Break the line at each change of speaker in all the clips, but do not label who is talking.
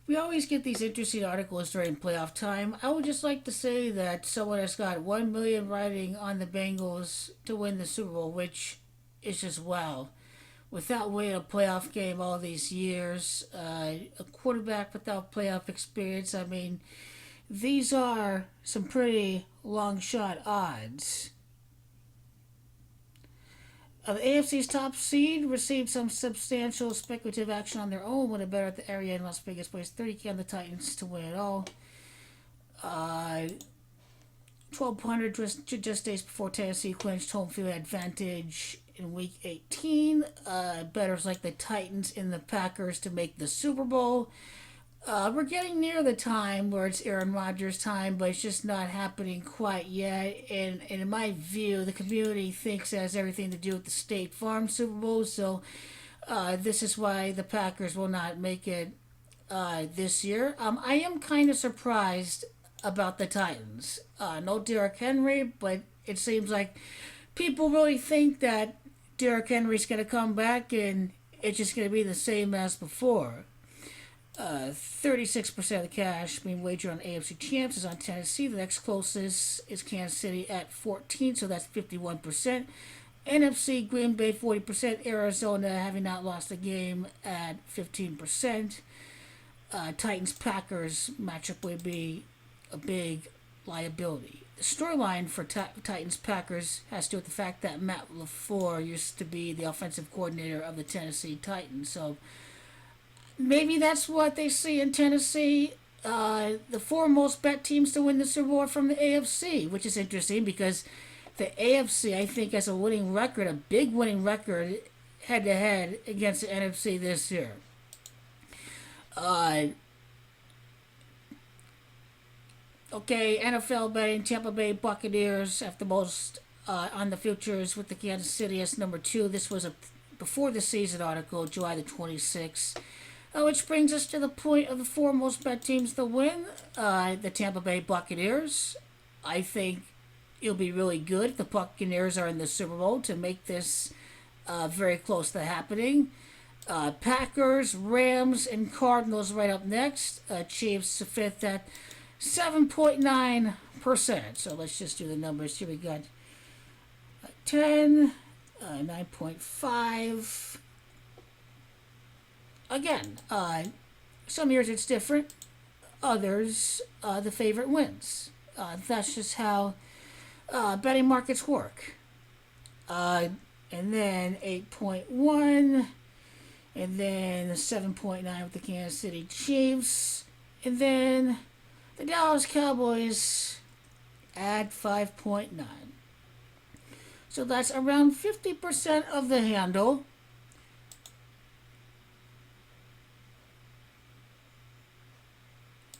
We always get these interesting articles during playoff time. I would just like to say that someone has got 1 million riding on the Bengals to win the Super Bowl, which is just wow. Without winning a playoff game all these years, a quarterback without playoff experience, I mean, these are some pretty long shot odds. The AFC's top seed received some substantial speculative action on their own when a better at the area in Las Vegas placed 30K on the Titans to win it all. 1,200 just days before Tennessee clinched home field advantage in Week 18. Bettors like the Titans and the Packers to make the Super Bowl. We're getting near the time where it's Aaron Rodgers' time, but it's just not happening quite yet. And in my view, the community thinks it has everything to do with the State Farm Super Bowl. So this is why the Packers will not make it this year. I am kind of surprised about the Titans. No Derrick Henry, but it seems like people really think that Derrick Henry's going to come back and it's just going to be the same as before. 36% of the cash being wagered on AFC champs is on Tennessee. The next closest is Kansas City at 14, so that's 51%. NFC Green Bay 40%. Arizona having not lost a game at 15%. Titans Packers matchup would be a big liability. The storyline for Titans Packers has to do with the fact that Matt LaFleur used to be the offensive coordinator of the Tennessee Titans, so maybe that's what they see in Tennessee. The four most bet teams to win the Super Bowl from the AFC, which is interesting because the AFC, I think, has a winning record, a big winning record, head to head against the NFC this year. Okay, NFL betting, Tampa Bay Buccaneers have the most on the futures with the Kansas City as number 2. This was a before the season article, July the 26th. Which brings us to the point of the four most bet teams to win. The Tampa Bay Buccaneers. I think it'll be really good if the Buccaneers are in the Super Bowl to make this very close to happening. Packers, Rams, and Cardinals right up next. Chiefs fifth at 7.9%. So let's just do the numbers. Here we got 10, 9.5. Again, some years it's different. Others, the favorite wins. That's just how betting markets work. And then 8.1, and then 7.9 with the Kansas City Chiefs, and then the Dallas Cowboys at 5.9. So that's around 50% of the handle.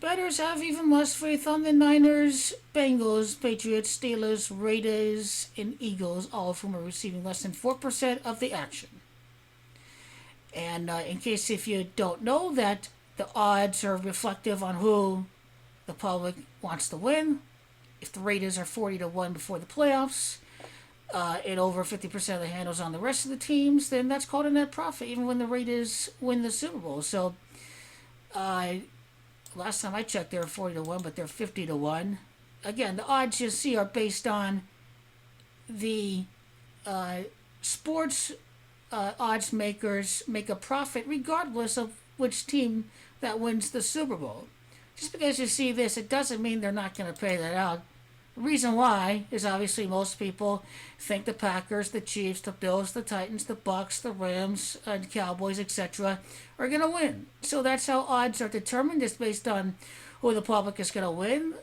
Bettors have even less faith on the Niners, Bengals, Patriots, Steelers, Raiders, and Eagles, all of whom are receiving less than 4% of the action. And in case if you don't know that the odds are reflective on who the public wants to win, if the Raiders are 40 to 1 before the playoffs, and over 50% of the handles on the rest of the teams, then that's called a net profit, even when the Raiders win the Super Bowl. So, last time I checked, they were 40 to 1, but they're 50 to 1. Again, the odds you see are based on the sports odds makers make a profit regardless of which team that wins the Super Bowl. Just because you see this, it doesn't mean they're not going to pay that out. The reason why is obviously most people think the Packers, the Chiefs, the Bills, the Titans, the Bucs, the Rams, and Cowboys, etc. are going to win. So that's how odds are determined. It's based on who the public is going to win.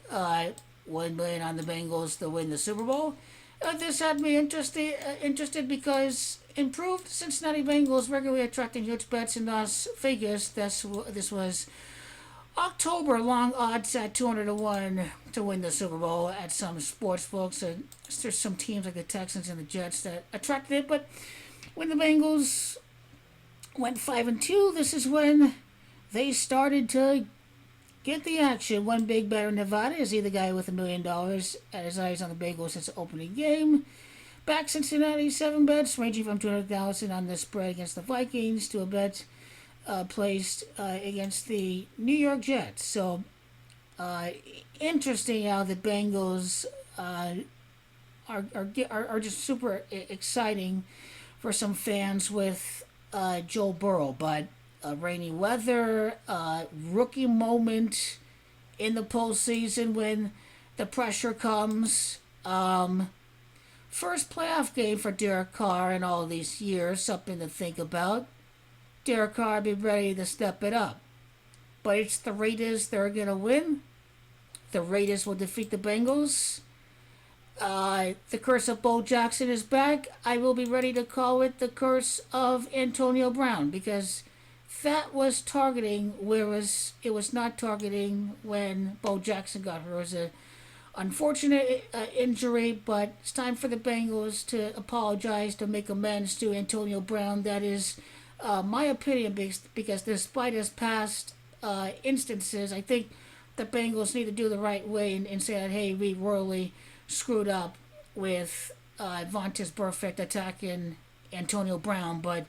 1 million on the Bengals to win the Super Bowl. This had me interested because improved Cincinnati Bengals regularly attracting huge bets in Las Vegas. This was October long odds at 200 to 1 to win the Super Bowl at some sports books. There's some teams like the Texans and the Jets that attracted it, but when the Bengals went 5-2, this is when they started to get the action. One big better in Nevada is he the guy with $1 million at his eyes on the Bengals since the opening game. Back Cincinnati, 7 bets ranging from 200,000 on the spread against the Vikings to a bet placed against the New York Jets. So uh, interesting how the Bengals are just super exciting for some fans with Joe Burrow, but rainy weather, rookie moment in the postseason when the pressure comes. First playoff game for Derek Carr in all these years, something to think about. Derek Carr be ready to step it up. But it's the Raiders that are going to win. The Raiders will defeat the Bengals. The curse of Bo Jackson is back. I will be ready to call it the curse of Antonio Brown because that was targeting whereas it was not targeting when Bo Jackson got hurt. It was an unfortunate injury, but it's time for the Bengals to apologize, to make amends to Antonio Brown. That is my opinion because despite his past instances, I think the Bengals need to do the right way and say that, hey, we royally screwed up with Vontaze Burfict attacking Antonio Brown. But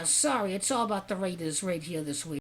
sorry, it's all about the Raiders right here this week.